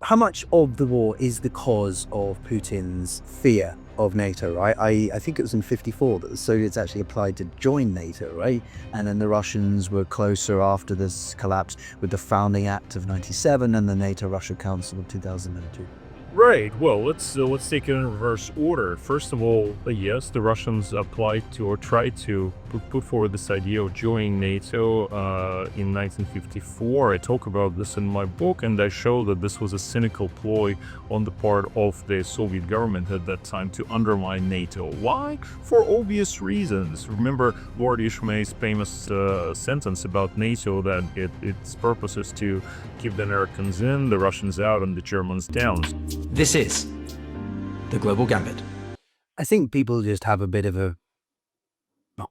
how much of the war is the cause of Putin's fear of NATO, right? I think it was in 54 that the Soviets actually applied to join NATO, right? And then the Russians were closer after this collapse with the Founding Act of 97 and the NATO-Russia Council of 2002. Right. Well, let's take it in reverse order. First of all, yes, the Russians applied to or tried to put forward this idea of joining NATO in 1954. I talk about this in my book, and I show that this was a cynical ploy on the part of the Soviet government at that time to undermine NATO. Why? For obvious reasons. Remember Lord Ishmael's famous sentence about NATO that its purpose is to keep the Americans in, the Russians out, and the Germans down. This is The Global Gambit. I think people just have a bit of a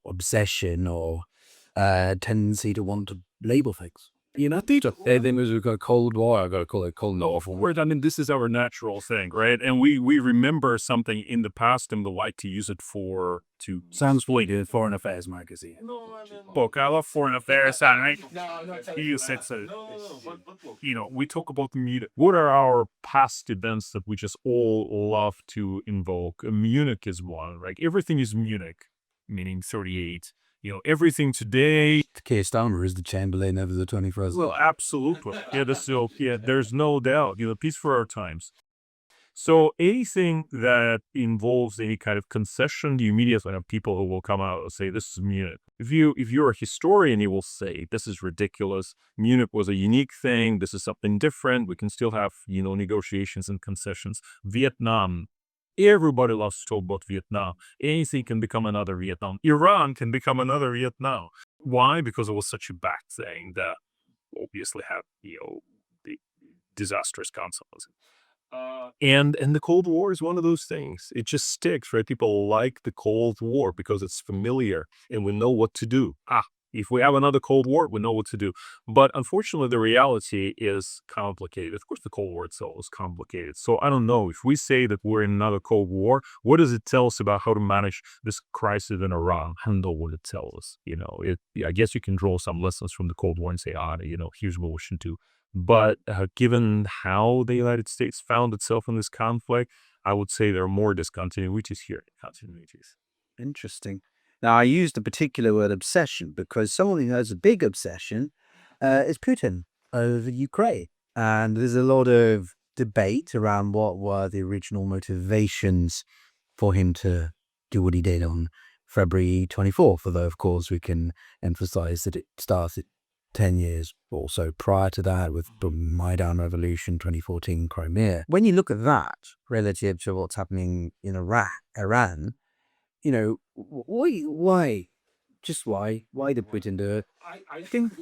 obsession or tendency to want to label things. Then there's a Cold War. I gotta call it Cold War. I mean, this is our natural thing, right? And we remember something in the past and we like to use it to Sounds like a foreign affairs magazine. book. I love foreign affairs, and right? You said so. We talk about Munich. What are our past events that we just all love to invoke? Munich is one, right? Everything is Munich, meaning 38. Everything today. Keir Starmer is the Chamberlain of the 21st. Well, absolutely. There's no doubt. Peace for our times. So anything that involves any kind of concession, you immediately have people who will come out and say, this is Munich. If you're a historian, you will say, this is ridiculous. Munich was a unique thing. This is something different. We can still have, negotiations and concessions. Vietnam. Everybody loves to talk about Vietnam. Anything can become another Vietnam. Iran can become another Vietnam. Why? Because it was such a bad thing that obviously had, the disastrous consequences. And the Cold War is one of those things. It just sticks, right? People like the Cold War because it's familiar and we know what to do. If we have another Cold War, we know what to do. But unfortunately, the reality is complicated. Of course, the Cold War itself is complicated. So I don't know. If we say that we're in another Cold War, what does it tell us about how to manage this crisis in Iran? I don't know what it tells us. I guess you can draw some lessons from the Cold War and say, here's what we should do. But given how the United States found itself in this conflict, I would say there are more discontinuities here than continuities. Interesting. Now, I used the particular word obsession because someone who has a big obsession is Putin over Ukraine. And there's a lot of debate around what were the original motivations for him to do what he did on February 24th, although, of course, we can emphasize that it started 10 years or so prior to that with the Maidan Revolution, 2014 Crimea. When you look at that relative to what's happening in Iran, why did Putin do it? I think,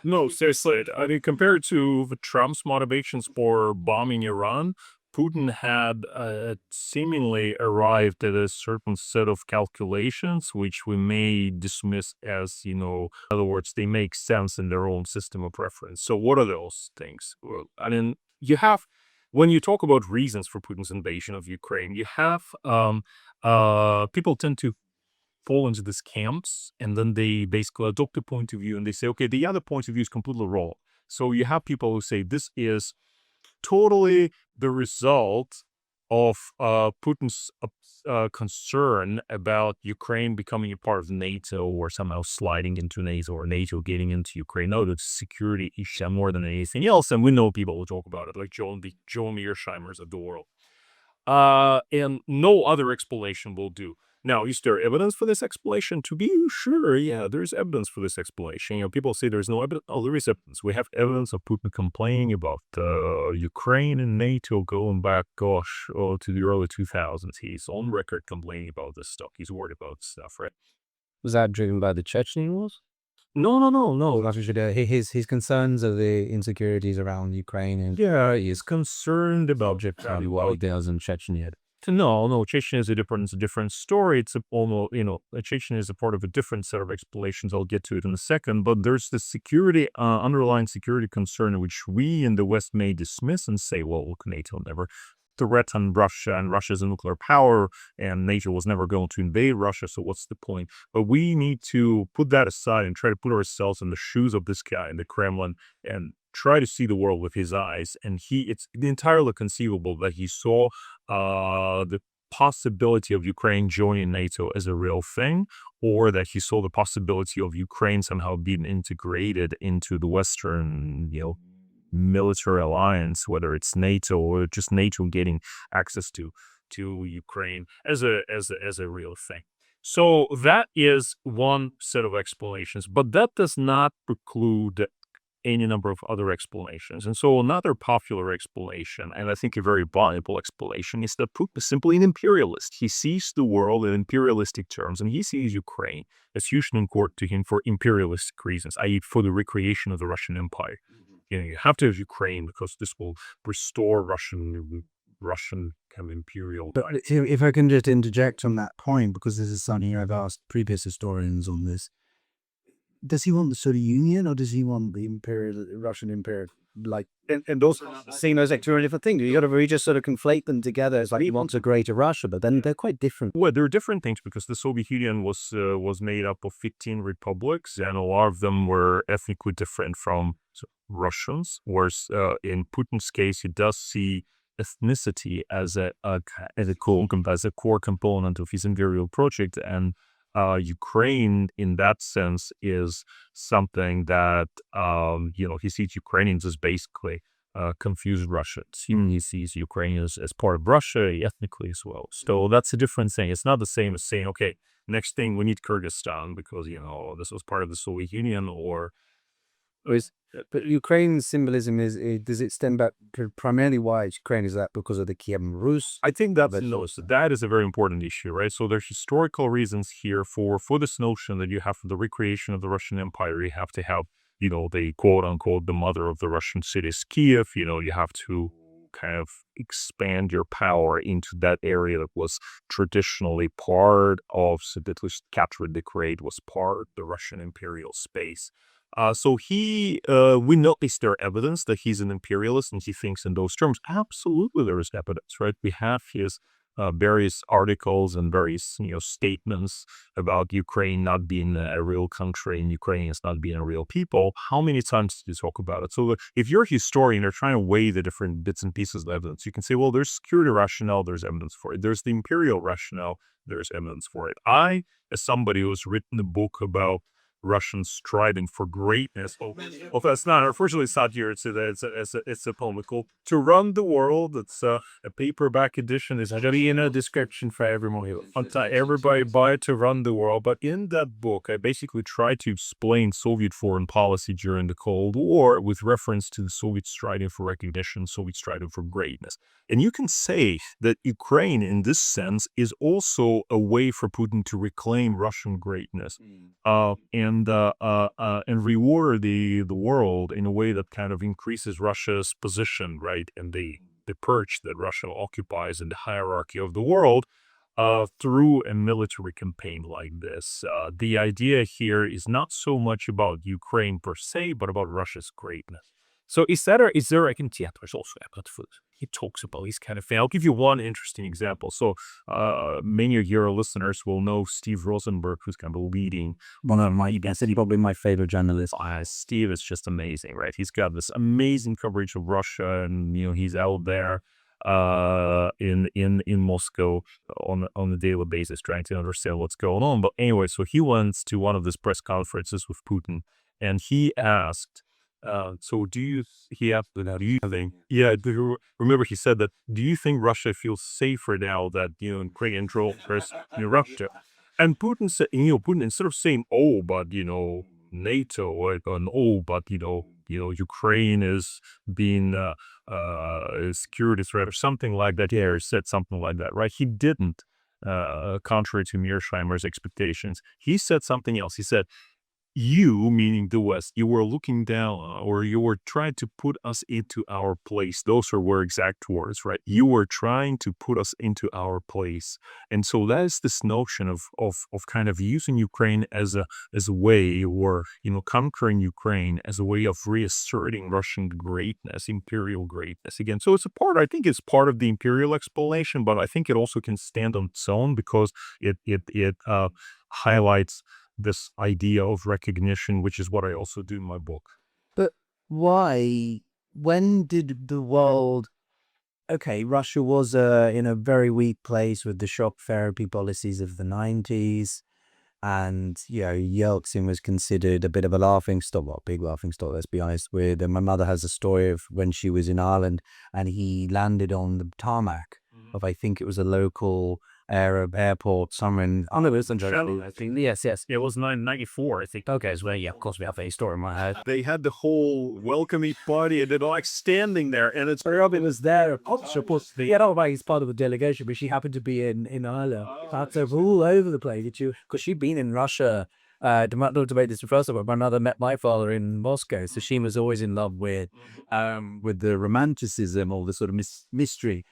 no, seriously, I mean, compared to Trump's motivations for bombing Iran, Putin had seemingly arrived at a certain set of calculations, which we may dismiss as, in other words, they make sense in their own system of reference. So what are those things? Well, I mean, when you talk about reasons for Putin's invasion of Ukraine, you have people tend to fall into these camps, and then they basically adopt a point of view, and they say, okay, the other point of view is completely wrong. So you have people who say this is totally the result of Putin's concern about Ukraine becoming a part of NATO or somehow sliding into NATO or NATO getting into Ukraine. No, it's a security issue more than anything else. And we know people who talk about it, like Joel Mearsheimers of the world. And no other explanation will do. Now, is there evidence for this explanation? To be sure, yeah, there's evidence for this explanation. People say there's no evidence. Oh, there is evidence. We have evidence of Putin complaining about Ukraine and NATO going back, to the early 2000s. He's on record complaining about this stuff. He's worried about this stuff, right? Was that driven by the Chechen wars? No. His concerns are the insecurities around Ukraine. And Yeah, he's concerned about Japan. Why there wasn't Chechnya? No, Chechen is a different story. It's almost, Chechen is a part of a different set of explanations. I'll get to it in a second. But there's this underlying security concern, which we in the West may dismiss and say, well, look, NATO never threatened Russia, and Russia's a nuclear power, and NATO was never going to invade Russia. So what's the point? But we need to put that aside and try to put ourselves in the shoes of this guy in the Kremlin and try to see the world with his eyes, and it's entirely conceivable that he saw the possibility of Ukraine joining NATO as a real thing, or that he saw the possibility of Ukraine somehow being integrated into the Western, military alliance, whether it's NATO or just NATO getting access to Ukraine as a real thing. So that is one set of explanations, but that does not preclude any number of other explanations. And so another popular explanation, and I think a very valuable explanation, is that Putin is simply an imperialist. He sees the world in imperialistic terms, and he sees Ukraine as hugely important to him for imperialistic reasons, i.e. for the recreation of the Russian Empire. You have to have Ukraine because this will restore Russian kind of imperial. But if I can just interject on that point, because this is something I've asked previous historians on this, does he want the Soviet Union or does he want the Russian Imperial? Like, and those seen as like two different things. You got to really just sort of conflate them together. It's like he wants a greater Russia, but then they're quite different. Well, there are different things because the Soviet Union was made up of 15 republics, and a lot of them were ethnically different from Russians. Whereas in Putin's case, he does see ethnicity as a core component of his imperial project, and Ukraine, in that sense, is something that he sees Ukrainians as basically confused Russians. He sees Ukrainians as part of Russia ethnically as well. So that's a different thing. It's not the same as saying, okay, next thing we need Kyrgyzstan because this was part of the Soviet Union, or but Ukraine's symbolism does it stem back primarily why Ukraine is that because of the Kievan Rus? I think that is a very important issue, right? So there's historical reasons here for this notion that you have the recreation of the Russian Empire. You have to have, the quote unquote the mother of the Russian city is Kiev. You have to kind of expand your power into that area that was traditionally part of, so at least Catherine the Great was part of the Russian imperial space. So we notice there evidence that he's an imperialist and he thinks in those terms. Absolutely, there is evidence, right? We have his various articles and various, statements about Ukraine not being a real country and Ukrainians not being a real people. How many times did you talk about it? So if you're a historian, you're trying to weigh the different bits and pieces of evidence. You can say, well, there's security rationale, there's evidence for it. There's the imperial rationale, there's evidence for it. I, as somebody who's written a book about Russians striving for greatness. That's not. Unfortunately, it's not here. It's a poem called "To Run the World." It's a paperback edition. It's going to be in a description for everyone. Everybody buy it, To Run the World. But in that book, I basically try to explain Soviet foreign policy during the Cold War with reference to the Soviets striving for recognition, Soviets striving for greatness. And you can say that Ukraine, in this sense, is also a way for Putin to reclaim Russian greatness. And reward the world in a way that kind of increases Russia's position, right, and the perch that Russia occupies in the hierarchy of the world through a military campaign like this. The idea here is not so much about Ukraine per se, but about Russia's greatness. So is there there's also about food. He talks about these kind of things. I'll give you one interesting example. So many of your listeners will know Steve Rosenberg, who's kind of leading One of my, probably my favorite journalist. Steve is just amazing, right? He's got this amazing coverage of Russia, and he's out there in Moscow on a daily basis trying to understand what's going on. But anyway, so he went to one of these press conferences with Putin, and he asked, remember he said that, do you think Russia feels safer now that, Ukrainian troops Russia? And Putin said, Putin, instead of saying, oh, but, NATO, and oh, but, Ukraine is being a security threat or something like that. Yeah, he said something like that, right? He didn't, contrary to Mearsheimer's expectations. He said something else. He said, you, meaning the West, you were looking down or you were trying to put us into our place. Those are exact words, right? You were trying to put us into our place. And so that is this notion of kind of using Ukraine as a way, or, conquering Ukraine as a way of reasserting Russian greatness, imperial greatness again. So I think it's part of the imperial explanation, but I think it also can stand on its own because it highlights this idea of recognition, which is what I also do in my book. But why, when did the world, okay, Russia was in a very weak place with the shock therapy policies of the 90s. And, Yeltsin was considered a bit of a laughing stock, well, big laughing stock, let's be honest with. And my mother has a story of when she was in Ireland and he landed on the tarmac of, I think it was a local Arab airport somewhere in, I know it's in Shallow. Germany. I think. Yes, yes. It was 994, I think. Okay, so yeah, of course we have a story in my head. They had the whole welcoming party, and they're like standing there, and it's Robin was there. Supposed to be. Yeah, not like he's part of a delegation, but she happened to be in Ireland. That's all over the place. Did you? Because she'd been in Russia. To not debate this first of all, my mother met my father in Moscow, so she was always in love with the romanticism or the sort of mystery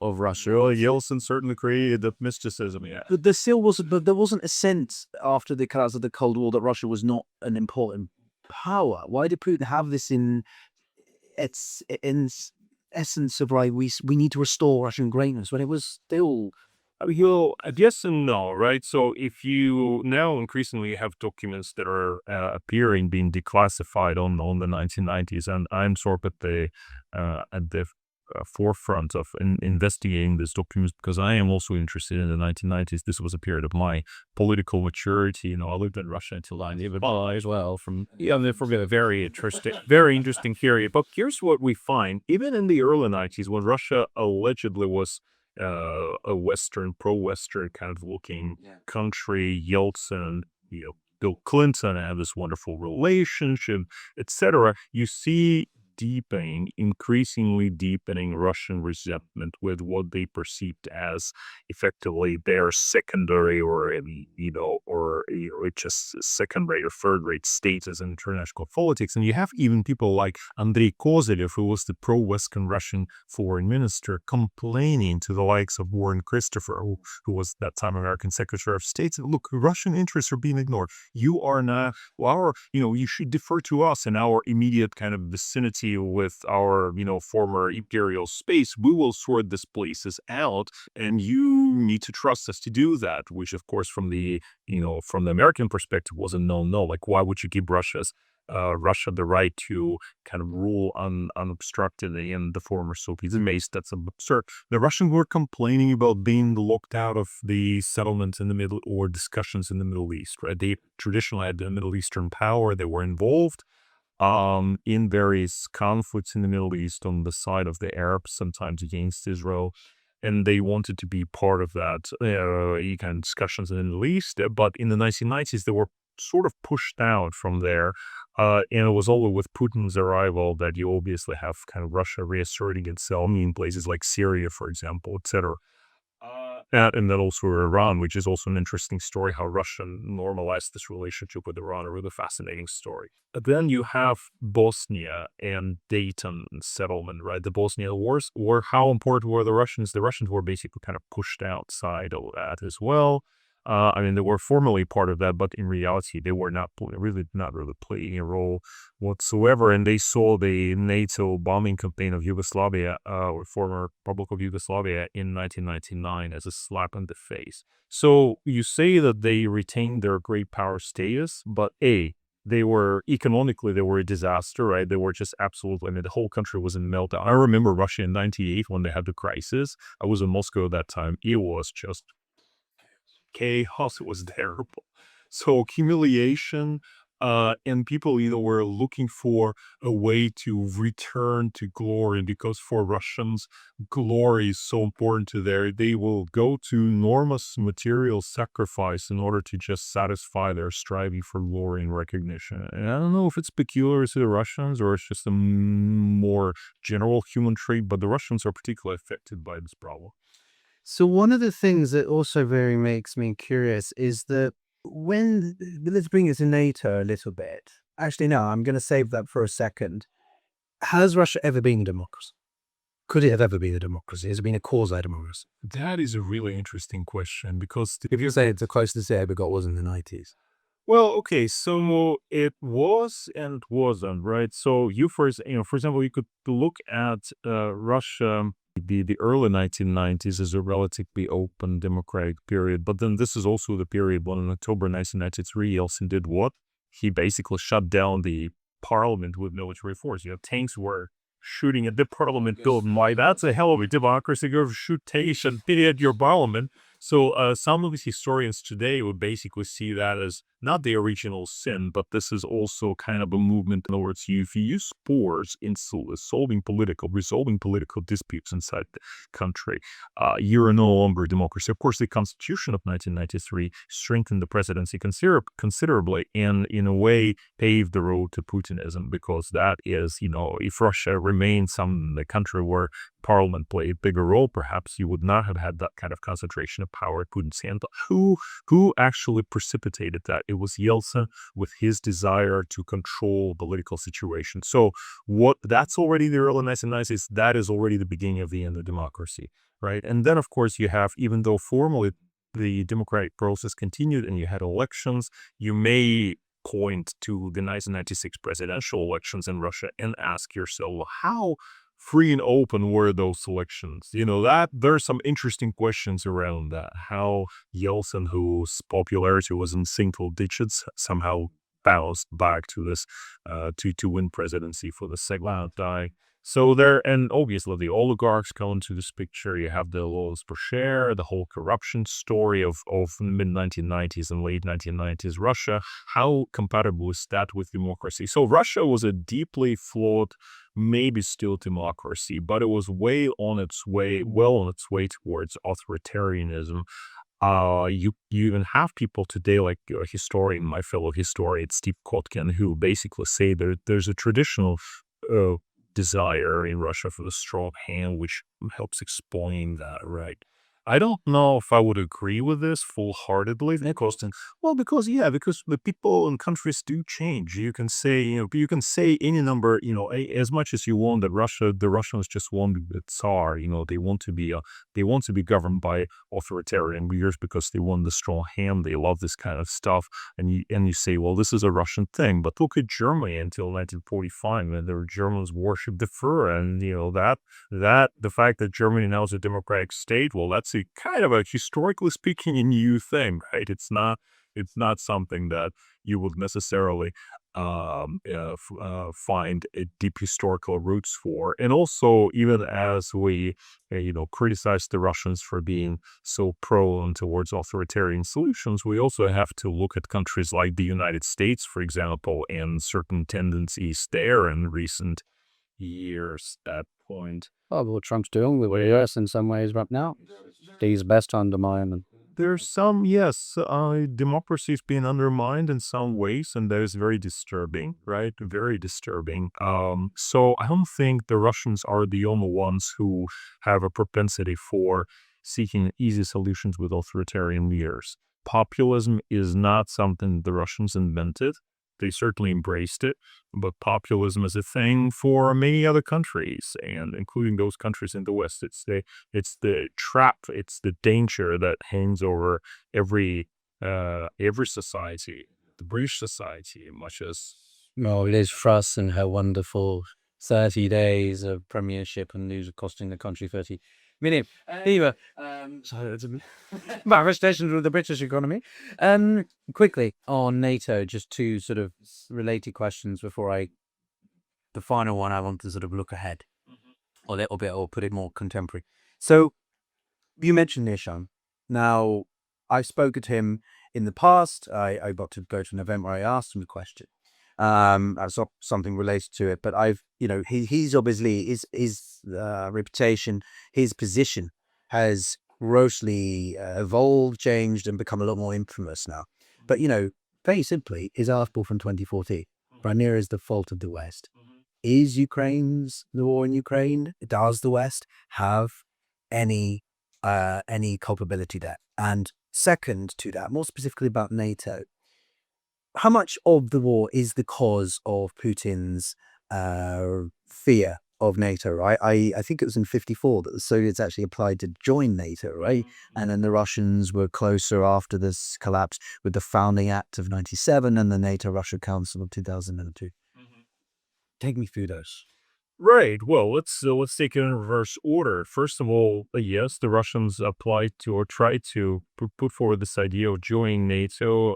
of Russia. Well, Yeltsin certainly created the mysticism. Yeah. But there still wasn't, but there wasn't a sense after the collapse of the Cold War that Russia was not an important power. Why did Putin have this in essence of like we need to restore Russian greatness when it was still? Yes and no, right? So if you now increasingly have documents that are appearing, being declassified on the 1990s, and I'm sort of at the forefront of investigating these documents because I am also interested in the 1990s. This was a period of my political maturity. I lived in Russia until I lived As well from from a very interesting period. But here's what we find: even in the early 90s, when Russia allegedly was a pro-Western kind of looking country, Yeltsin, Bill Clinton had this wonderful relationship, etc. You see increasingly deepening Russian resentment with what they perceived as effectively their secondary or just second-rate or third-rate status in international politics. And you have even people like Andrei Kozelev, who was the pro-Western Russian foreign minister, complaining to the likes of Warren Christopher, who was that time American Secretary of State, look, Russian interests are being ignored. You are not, you should defer to us in our immediate kind of vicinity with our, former imperial space. We will sort these places out, and you need to trust us to do that, which of course from the American perspective was a no. Like, why would you give Russia the right to kind of rule unobstructed in the former Soviet space? That's absurd. The Russians were complaining about being locked out of the settlements in the Middle or discussions in the Middle East, right? They traditionally had the Middle Eastern power. They were involved in various conflicts in the Middle East on the side of the Arabs, sometimes against Israel. And they wanted to be part of that kind of discussions in the Middle East. But in the 1990s, they were sort of pushed out from there. And it was only with Putin's arrival that you obviously have kind of Russia reasserting itself in places like Syria, for example, etc. And then also Iran, which is also an interesting story, how Russia normalized this relationship with Iran, a really fascinating story. But then you have Bosnia and Dayton settlement, right? The Bosnia Wars, or how important were the Russians? The Russians were basically kind of pushed outside of that as well. They were formally part of that, but in reality, they were not really playing a role whatsoever. And they saw the NATO bombing campaign of Yugoslavia, or former Republic of Yugoslavia, in 1999 as a slap in the face. So you say that they retained their great power status, but they were economically, they were a disaster, right? They were just absolutely, the whole country was in meltdown. I remember Russia in 98 when they had the crisis. I was in Moscow at that time. It was just chaos. It was terrible. So humiliation, and people were looking for a way to return to glory, because for Russians, glory is so important to they will go to enormous material sacrifice in order to just satisfy their striving for glory and recognition. And I don't know if it's peculiar to the Russians or it's just a more general human trait, but the Russians are particularly affected by this problem. So one of the things that also very makes me curious is that let's bring it to NATO a little bit. Actually, no, I'm going to save that for a second. Has Russia ever been a democracy? Could it have ever been a democracy? Has it been a quasi-democracy? That is a really interesting question, because If you say it's the closest it ever got was in the 90s. well, okay, so it was and wasn't, right? So for example, you could look at Russia. The early 1990s is a relatively open democratic period, but then this is also the period when in October 1993, Yeltsin did what? He basically shut down the parliament with military force. Tanks were shooting at the parliament building. Why, that's a hell of a democracy. Go shoot tanks and pity at your parliament. So some of these historians today would basically see that as not the original sin, but this is also kind of a movement. In other words, if you use spores in resolving political disputes inside the country, you're no longer a democracy. Of course, the Constitution of 1993 strengthened the presidency considerably and in a way paved the road to Putinism, because that is, if Russia remained the country where parliament played a bigger role, perhaps you would not have had that kind of concentration of power at Putin's hand. Who actually precipitated that? It was Yeltsin with his desire to control the political situation. So that's already the early 1990s. That is already the beginning of the end of democracy, right? And then, of course, you have, even though formally the democratic process continued and you had elections, you may point to the 1996 presidential elections in Russia and ask yourself, well, how free and open were those elections? That there's some interesting questions around that. How Yeltsin, whose popularity was in single digits, somehow bounced back to this to win presidency for the second time. So there, and obviously the oligarchs come into this picture. You have the laws per share, the whole corruption story of mid-1990s and late 1990s Russia. How compatible is that with democracy? So Russia was a deeply flawed, maybe still democracy, but it was well on its way towards authoritarianism. You even have people today like a historian, my fellow historian, Steve Kotkin, who basically say that there's a traditional desire in Russia for the strong hand, which helps explain that, right? I don't know if I would agree with this full-heartedly, because the people and countries do change. You can say any number, as much as you want that the Russians just want the Tsar. They want to be governed by authoritarian leaders because they want the strong hand. They love this kind of stuff, and you say, well, this is a Russian thing. But look at Germany until 1945, when the Germans worshipped the Fuhrer, and that the fact that Germany now is a democratic state, well, that's a kind of a, historically speaking, a new thing, right? It's not something that you would necessarily find a deep historical roots for. And also, even as we criticize the Russians for being so prone towards authoritarian solutions, we also have to look at countries like the United States, for example, and certain tendencies there in recent years at point. Oh, well, Trump's doing with the US in some ways right now. He's best undermined. There's some, yes, democracy is being undermined in some ways, and that is very disturbing, right? Very disturbing. So I don't think the Russians are the only ones who have a propensity for seeking easy solutions with authoritarian leaders. Populism is not something the Russians invented. They certainly embraced it, but populism is a thing for many other countries, and including those countries in the West. It's the trap, it's the danger that hangs over every society, the British society, much as Liz Truss and her wonderful 30 days of premiership and news costing the country 30 million. Anyway, so it's a manifestation of the British economy. Quickly on NATO, just two sort of related questions before the final one. I want to sort of look ahead a little bit, or put it more contemporary. So you mentioned Nishan. Now, I've spoken to him in the past. I got to go to an event where I asked him the question. Something related to it, but he's obviously his reputation, his position has grossly evolved, changed, and become a lot more infamous now. But very simply, his article from 2014, Crimea is the fault of the West. Is the war in Ukraine? Does the West have any culpability there? And second to that, more specifically about NATO, how much of the war is the cause of Putin's fear of NATO, right? I think it was in 1954 that the Soviets actually applied to join NATO, right? And then the Russians were closer after this collapse with the Founding Act of 1997 and the NATO-Russia Council of 2002. Take me through those. Right. Well, let's take it in reverse order. First of all, yes, the Russians applied to or tried to put forward this idea of joining NATO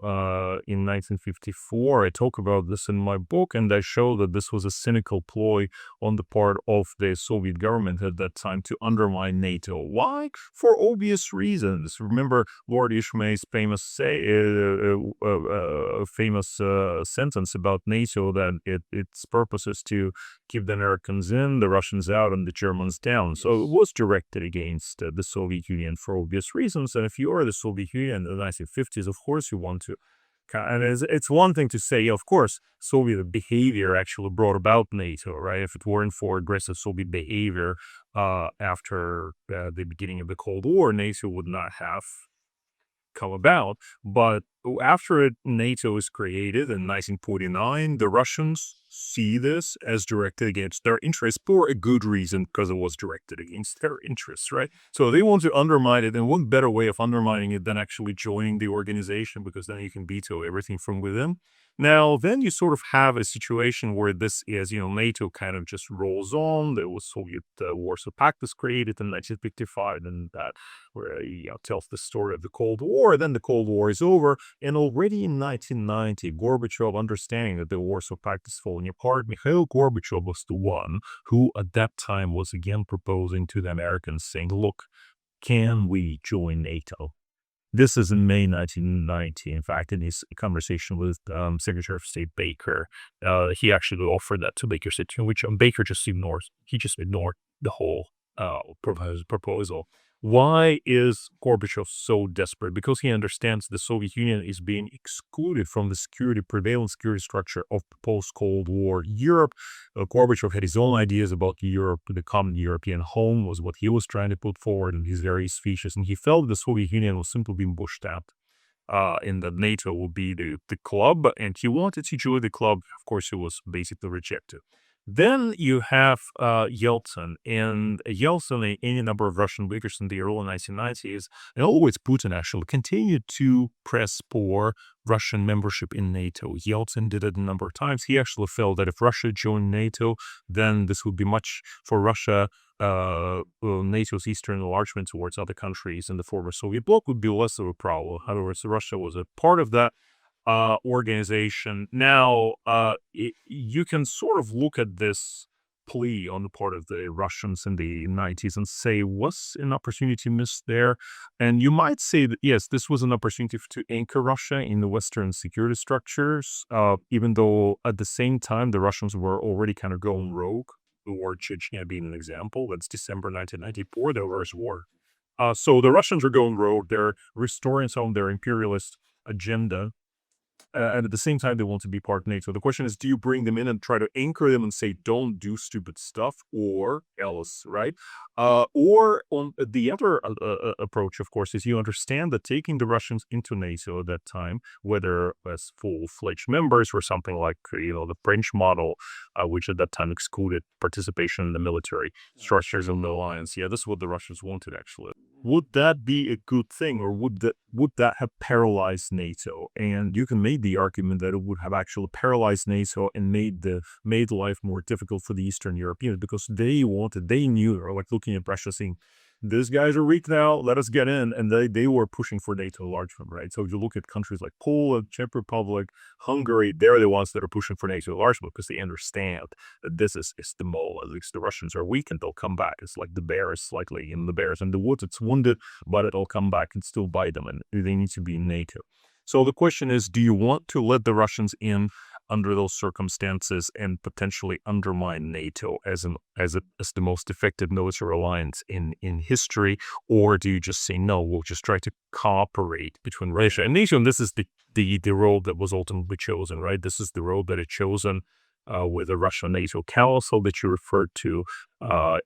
in 1954. I talk about this in my book, and I show that this was a cynical ploy on the part of the Soviet government at that time to undermine NATO. Why? For obvious reasons. Remember Lord Ismay's famous sentence about NATO, that its purpose is to keep the Americans in, the Russians out, and the Germans down. So it was directed against the Soviet Union for obvious reasons. And if you are the Soviet Union in the 1950s, of course you want to. And it's one thing to say, of course, Soviet behavior actually brought about NATO, right? If it weren't for aggressive Soviet behavior after the beginning of the Cold War, NATO would not have come about. But after NATO is created in 1949, the Russians see this as directed against their interests for a good reason, because it was directed against their interests, right? So they want to undermine it, and one better way of undermining it than actually joining the organization, because then you can veto everything from within. Now, then you sort of have a situation where this is, NATO kind of just rolls on. There was Soviet Warsaw Pact was created in 1955, and that where tells the story of the Cold War. Then the Cold War is over, and already in 1990, Gorbachev, understanding that the Warsaw Pact is falling apart, Mikhail Gorbachev was the one who at that time was again proposing to the Americans, saying, look, can we join NATO? This is in May 1990. In fact, in his conversation with Secretary of State Baker, he actually offered that to Baker's situation, which Baker just ignored. He just ignored the whole proposal. Why is Gorbachev so desperate? Because he understands the Soviet Union is being excluded from the prevalent security structure of post-Cold War Europe. Gorbachev had his own ideas about Europe. The common European home was what he was trying to put forward in his various speeches, and he felt the Soviet Union was simply being pushed out. And that NATO would be the club, and he wanted to join the club. Of course, he was basically rejected. Then you have Yeltsin, and Yeltsin and any number of Russian leaders in the early 1990s, and always Putin actually, continued to press for Russian membership in NATO. Yeltsin did it a number of times. He actually felt that if Russia joined NATO, then this would be much for Russia. NATO's eastern enlargement towards other countries in the former Soviet bloc would be less of a problem. In other words, Russia was a part of that organization. Now, you can sort of look at this plea on the part of the Russians in the 90s and say, was an opportunity missed there? And you might say that, yes, this was an opportunity to anchor Russia in the Western security structures, even though at the same time, the Russians were already kind of going rogue. The war in Chechnya being an example. That's December 1994, the first war. So the Russians are going rogue. They're restoring some of their imperialist agenda. And at the same time, they want to be part of NATO. The question is, do you bring them in and try to anchor them and say, don't do stupid stuff, or else, right? Or on the other approach, of course, is you understand that taking the Russians into NATO at that time, whether as full-fledged members or something like, the French model, which at that time excluded participation in the military structures of the alliance. Yeah, this is what the Russians wanted, actually. Would that be a good thing, or would that have paralyzed NATO? And you can make the argument that it would have actually paralyzed NATO and made life more difficult for the Eastern Europeans, because they knew, or like looking at Russia saying, these guys are weak now, let us get in. And they were pushing for NATO enlargement, right? So if you look at countries like Poland, Czech Republic, Hungary, they're the ones that are pushing for NATO enlargement because they understand that this is the mole. At least the Russians are weak and they'll come back. It's like the bear is slightly in the bears in the woods. It's wounded, but it'll come back and still bite them, and they need to be in NATO. So the question is, do you want to let the Russians in under those circumstances and potentially undermine NATO as the most effective military alliance in history? Or do you just say, no, we'll just try to cooperate between Russia and NATO? And this is the road that was ultimately chosen, right? This is the road that is chosen with the Russia-NATO Council that you referred to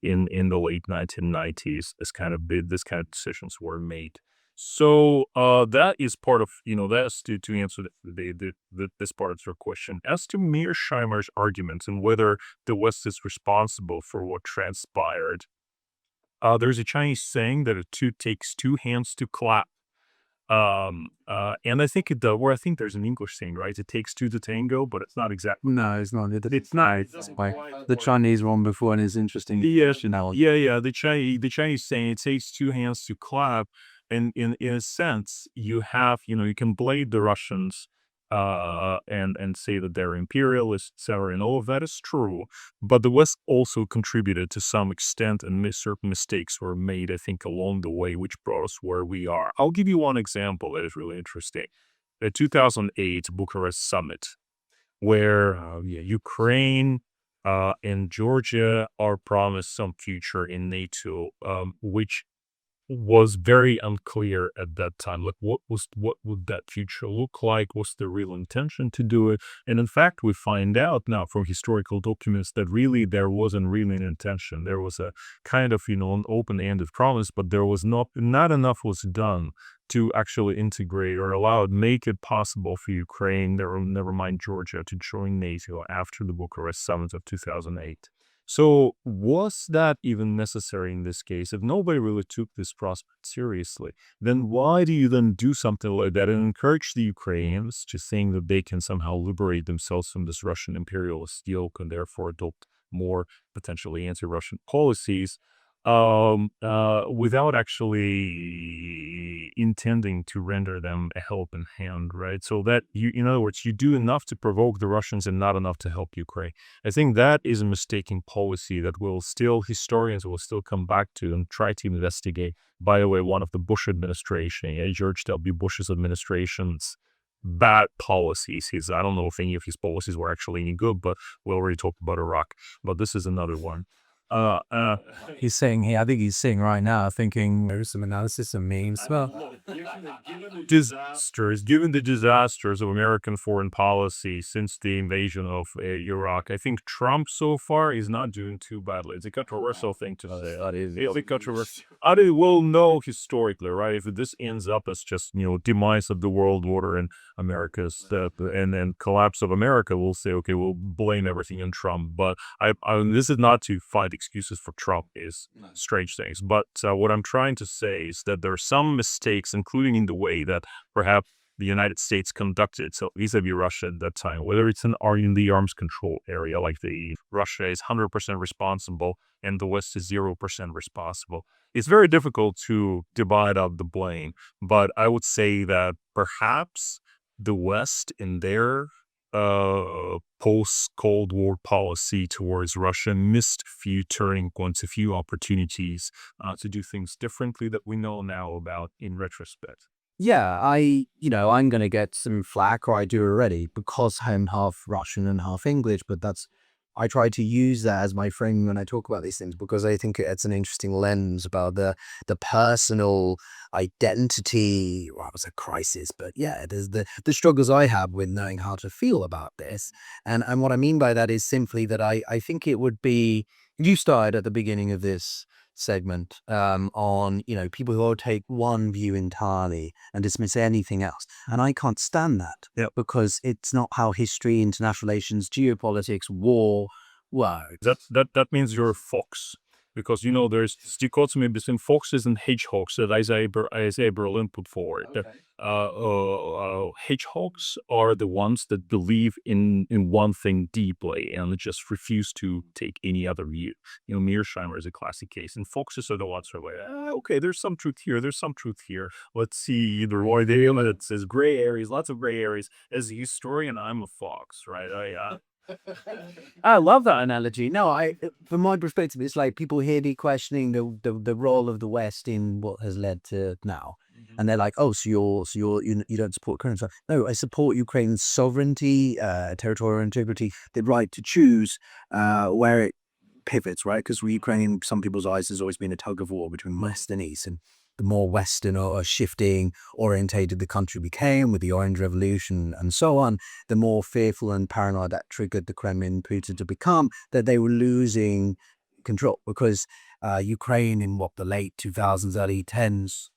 in the late 1990s. This kind of decisions were made. So that is part of, that's to answer this part of your question. As to Mearsheimer's arguments and whether the West is responsible for what transpired, there's a Chinese saying that it takes two hands to clap. And I think I think there's an English saying, right? It takes two to tango, but it's not exactly. No, it's not. It's not. It's like the Chinese one before, and it's interesting. Yeah. The Chinese saying it takes two hands to clap. in a sense, you have, you can blame the Russians and say that they're imperialists, etc. And all of that is true. But the West also contributed to some extent, and certain mistakes were made, I think, along the way, which brought us where we are. I'll give you one example that is really interesting. The 2008 Bucharest summit, where Ukraine and Georgia are promised some future in NATO, which was very unclear at that time. Like, what would that future look like? What's the real intention to do it? And in fact, we find out now from historical documents that really there wasn't really an intention. There was a kind of an open-ended promise, but there was not enough was done to actually integrate or make it possible for Ukraine, never mind Georgia, to join NATO after the Bucharest summit of 2008. So was that even necessary in this case? If nobody really took this prospect seriously, then why do you then do something like that and encourage the Ukrainians to think that they can somehow liberate themselves from this Russian imperialist yoke and therefore adopt more potentially anti-Russian policies without actually intending to render them a helping hand, right? So that in other words, you do enough to provoke the Russians and not enough to help Ukraine. I think that is a mistaken policy that historians will still come back to and try to investigate. By the way, one of the Bush administration, George W. Bush's administration's bad policies. I don't know if any of his policies were actually any good, but we already talked about Iraq. But this is another one. He's saying here, I think he's saying right now, thinking there's some analysis and memes. Well, given the disasters of American foreign policy since the invasion of Iraq, I think Trump so far is not doing too badly. It's a controversial thing to say. It's a controversial. We'll know historically, right? If this ends up as just demise of the world order and America's and then collapse of America, we'll say, okay, we'll blame everything on Trump. But this is not to find excuses for Trump, is strange things. But what I'm trying to say is that there are some mistakes, including in the way that perhaps the United States conducted itself vis-a-vis Russia at that time, whether it's in the arms control area, like Russia is 100% responsible and the West is 0% responsible. It's very difficult to divide up the blame, but I would say that perhaps the West in their post-Cold War policy towards Russia missed a few turning points, a few opportunities to do things differently that we know now about in retrospect. Yeah, I'm going to get some flack, or I do already, because I'm half Russian and half English, but I try to use that as my framing when I talk about these things, because I think it's an interesting lens about the personal identity. Well, it was a crisis, but yeah, there's the struggles I have with knowing how to feel about this. And what I mean by that is simply that I think it would be, you started at the beginning of this segment on people who will take one view entirely and dismiss anything else, and I can't stand that. Because it's not how history, international relations, geopolitics, war work. That means you're a fox, because there's this dichotomy between foxes and hedgehogs that Isaiah Berlin put forward. Hedgehogs are the ones that believe in one thing deeply and just refuse to take any other view. Mearsheimer is a classic case, and foxes are the ones who are like, okay, there's some truth here, there's some truth here. Let's see the Roy Dale. It says gray areas, lots of gray areas. As a historian, I'm a fox, right? I love that analogy. No, from my perspective, it's like people hear me questioning the role of the West in what has led to now, and they're like, "Oh, so you don't support Ukraine?" So, no, I support Ukraine's sovereignty, territorial integrity, the right to choose where it pivots, right? Because Ukraine, in some people's eyes, has always been a tug of war between West and East, and the more Western or shifting orientated the country became with the Orange Revolution and so on, the more fearful and paranoid that triggered the Kremlin, Putin, to become that they were losing control. Because Ukraine in the late 2000s, early 10s,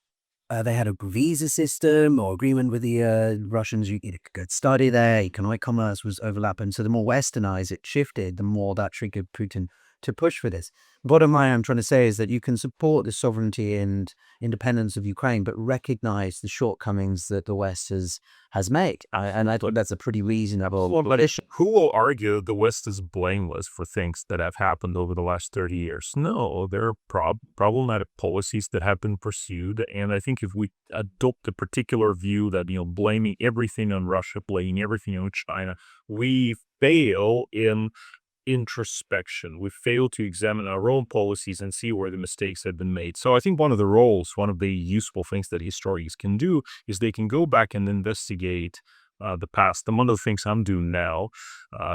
they had a visa system or agreement with the Russians. You could go study there. Economic commerce was overlapping. So the more westernized it shifted, the more that triggered Putin to push for this. Bottom line, I'm trying to say is that you can support the sovereignty and independence of Ukraine, but recognize the shortcomings that the West has made. And I thought that's a pretty reasonable position. Who will argue the West is blameless for things that have happened over the last 30 years? No, there are problematic policies that have been pursued. And I think if we adopt a particular view that, blaming everything on Russia, blaming everything on China, we fail in introspection. We fail to examine our own policies and see where the mistakes have been made. So I think one of the useful things that historians can do is they can go back and investigate the past. And one of the things I'm doing now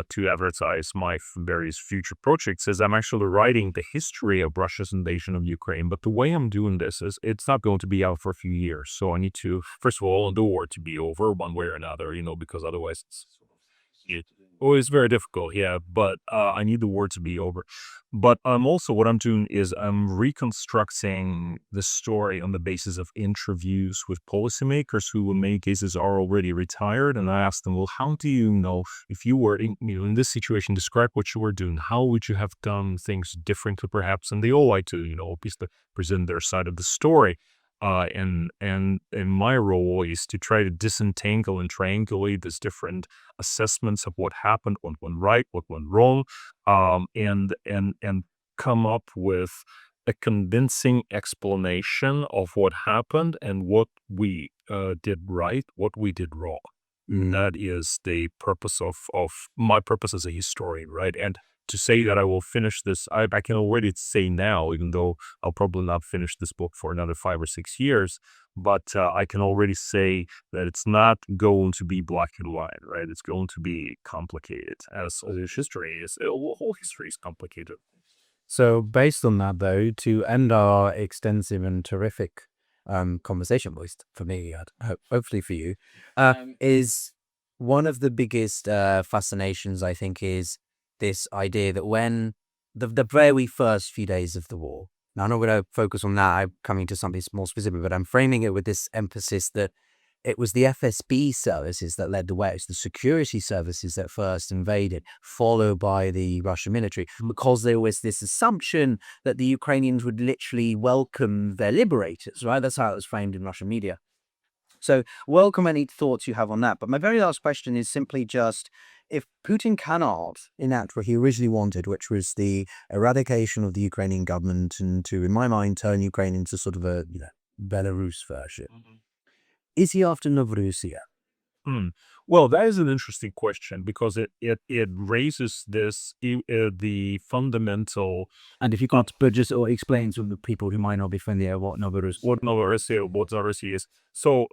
to advertise my various future projects is I'm actually writing the history of Russia's invasion of Ukraine. But the way I'm doing this is it's not going to be out for a few years. So I need to, first of all, the war to be over one way or another, because otherwise it's very difficult, yeah, but I need the war to be over. But what I'm doing is I'm reconstructing the story on the basis of interviews with policymakers who in many cases are already retired. And I asked them, well, how do you know if you were in this situation, describe what you were doing, how would you have done things differently perhaps? And they all like to, obviously present their side of the story. And my role is to try to disentangle and triangulate these different assessments of what happened, what went right, what went wrong, and come up with a convincing explanation of what happened and what we did right, what we did wrong. That is the purpose of my purpose as a historian, right? And to say that I will finish this, I can already say now, even though I'll probably not finish this book for another 5 or 6 years, but I can already say that it's not going to be black and white, right? It's going to be complicated, as history is. Whole history is complicated. So based on that, though, to end our extensive and terrific conversation, at least for me, hopefully for you, is one of the biggest fascinations, I think, is this idea that when the very first few days of the war, now I'm not going to focus on that, I'm coming to something more specific, but I'm framing it with this emphasis that it was the FSB services that led the way. It's the security services that first invaded, followed by the Russian military, because there was this assumption that the Ukrainians would literally welcome their liberators, right? That's how it was framed in Russian media. So welcome any thoughts you have on that. But my very last question is simply just, if Putin cannot enact what he originally wanted, which was the eradication of the Ukrainian government and to, in my mind, turn Ukraine into sort of a Belarus version, is he after Novorossiya? Well, that is an interesting question because it raises the fundamental. And if you can't, but just explain to the people who might not be familiar what Novorossiya is. So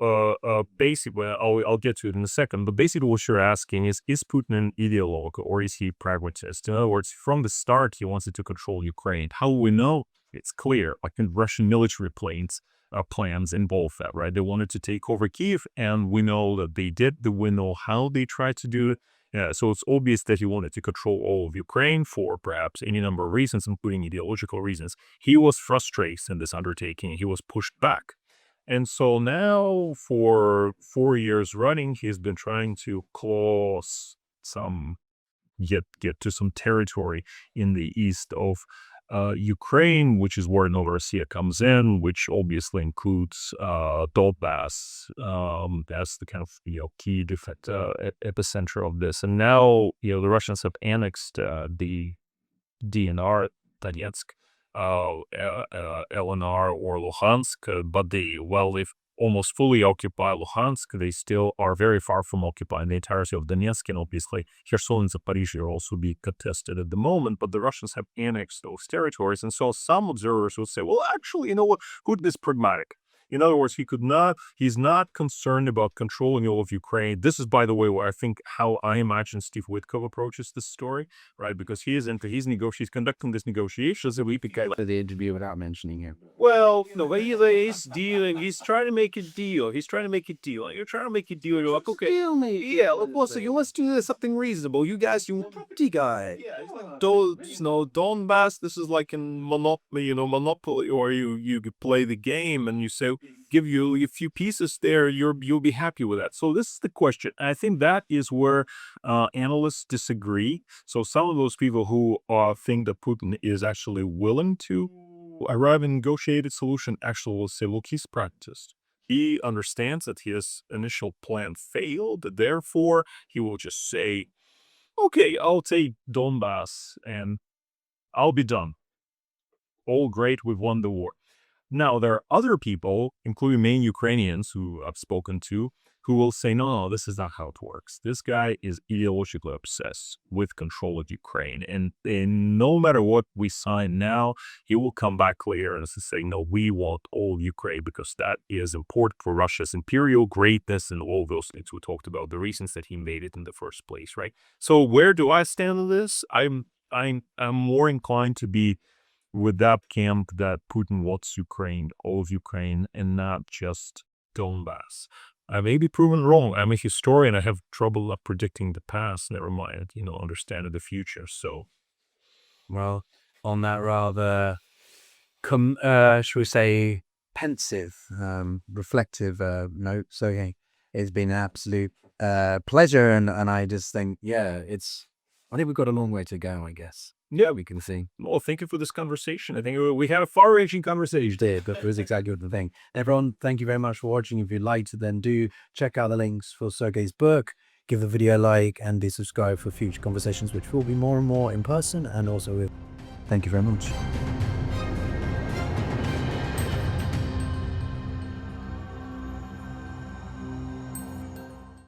basically, I'll get to it in a second. But basically, what you're asking is Putin an ideologue or is he pragmatist? In other words, from the start, he wanted to control Ukraine. How we know? It's clear, like in Russian military plans involve that, right? They wanted to take over Kyiv, and we know that they did. We know how they tried to do it. So it's obvious that he wanted to control all of Ukraine for perhaps any number of reasons, including ideological reasons. He was frustrated in this undertaking. He was pushed back. And so now for 4 years running, he's been trying to claw get to some territory in the east of Ukraine, which is where Novorossiya comes in, which obviously includes Donbass as the kind of key epicenter of this. And now the Russians have annexed the DNR, Donetsk, LNR or Luhansk, but they've almost fully occupy Luhansk. They still are very far from occupying the entirety of Donetsk, and obviously Kherson and Zaporizhzhia are also being contested at the moment, but the Russians have annexed those territories. And so some observers would say, well, actually, you know what, Putin is pragmatic. In other words, he's not concerned about controlling all of Ukraine. This is, by the way, where I think how I imagine Steve Witkoff approaches this story, right? Because he's conducting these negotiations. The interview without mentioning him. Well, he's dealing. He's trying to make a deal. You're trying to make a deal. You're like, okay, yeah, let's do something reasonable. You guys, you property guy. Yeah, Donbass. This is like in Monopoly, or you play the game and you say, give you a few pieces there, you'll be happy with that. So this is the question. I think that is where analysts disagree. So some of those people who think that Putin is actually willing to arrive at a negotiated solution actually will say, look, he's practiced. He understands that his initial plan failed. Therefore, he will just say, okay, I'll take Donbass and I'll be done. All great, we've won the war. Now, there are other people, including many Ukrainians who I've spoken to, who will say, no, this is not how it works. This guy is ideologically obsessed with control of Ukraine. And no matter what we sign now, he will come back later and say, no, we want all Ukraine because that is important for Russia's imperial greatness and all those things we talked about, the reasons that he made it in the first place, right? So where do I stand on this? I'm more inclined to be with that camp that Putin wants Ukraine, all of Ukraine, and not just Donbass. I may be proven wrong. I'm a historian. I have trouble predicting the past. Never mind, understanding the future. So, Well, on that rather, should we say, pensive, reflective note, so yeah, it's been an absolute pleasure, and I just think, I think we've got a long way to go, I guess. yeah, We can see. well, thank you for this conversation. I think we had a far-reaching conversation. Did, but it was exactly the thing. Everyone, thank you very much for watching. If you liked, then do check out the links for Sergei's book, give the video a like, and do subscribe for future conversations, which will be more and more in person, and also with. Thank you very much.